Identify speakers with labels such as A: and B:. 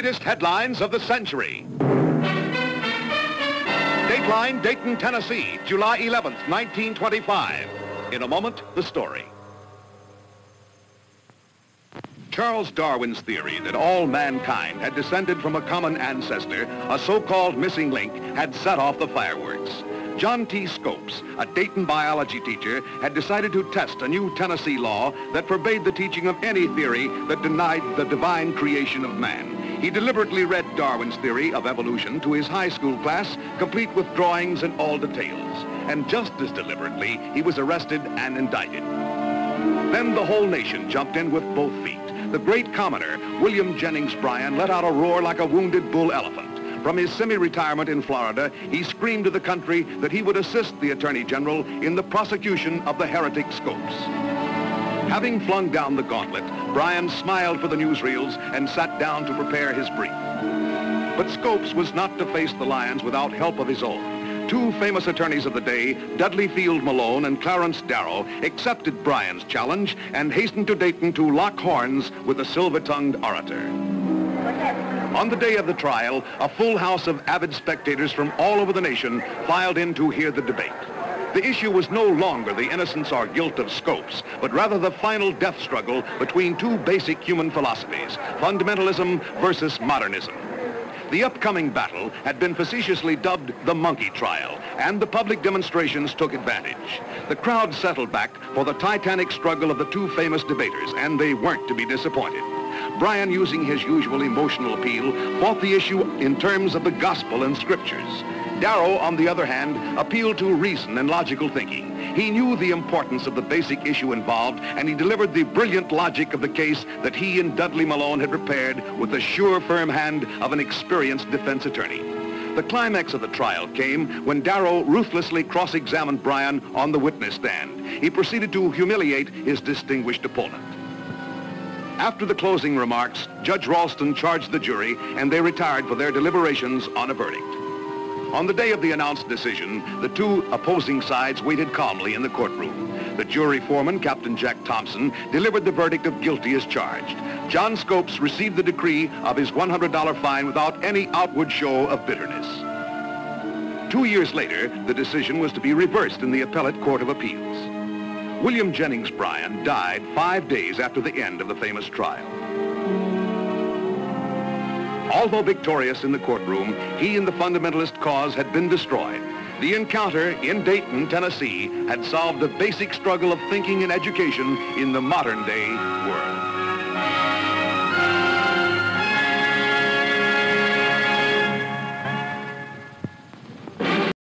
A: greatest headlines of the century. Dateline, Dayton, Tennessee, July 11th, 1925. In a moment, the story. Charles Darwin's theory that all mankind had descended from a common ancestor, a so-called missing link, had set off the fireworks. John T. Scopes, a Dayton biology teacher, had decided to test a new Tennessee law that forbade the teaching of any theory that denied the divine creation of man. He deliberately read Darwin's theory of evolution to his high school class, complete with drawings and all details. And just as deliberately, he was arrested and indicted. Then the whole nation jumped in with both feet. The great commoner, William Jennings Bryan, let out a roar like a wounded bull elephant. From his semi-retirement in Florida, he screamed to the country that he would assist the Attorney General in the prosecution of the heretic Scopes. Having flung down the gauntlet, Bryan smiled for the newsreels and sat down to prepare his brief. But Scopes was not to face the lions without help of his own. Two famous attorneys of the day, Dudley Field Malone and Clarence Darrow, accepted Bryan's challenge and hastened to Dayton to lock horns with the silver-tongued orator. On the day of the trial, a full house of avid spectators from all over the nation filed in to hear the debate. The issue was no longer the innocence or guilt of Scopes, but rather the final death struggle between two basic human philosophies, fundamentalism versus modernism. The upcoming battle had been facetiously dubbed the monkey trial, and the public demonstrations took advantage. The crowd settled back for the titanic struggle of the two famous debaters, and they weren't to be disappointed. Bryan, using his usual emotional appeal, fought the issue in terms of the gospel and scriptures. Darrow, on the other hand, appealed to reason and logical thinking. He knew the importance of the basic issue involved, and he delivered the brilliant logic of the case that he and Dudley Malone had prepared with the sure, firm hand of an experienced defense attorney. The climax of the trial came when Darrow ruthlessly cross-examined Bryan on the witness stand. He proceeded to humiliate his distinguished opponent. After the closing remarks, Judge Ralston charged the jury, and they retired for their deliberations on a verdict. On the day of the announced decision, the two opposing sides waited calmly in the courtroom. The jury foreman, Captain Jack Thompson, delivered the verdict of guilty as charged. John Scopes received the decree of his $100 fine without any outward show of bitterness. 2 years later, the decision was to be reversed in the Appellate Court of Appeals. William Jennings Bryan died 5 days after the end of the famous trial. Although victorious in the courtroom, he and the fundamentalist cause had been destroyed. The encounter in Dayton, Tennessee, had solved the basic struggle of thinking and education in the modern-day world.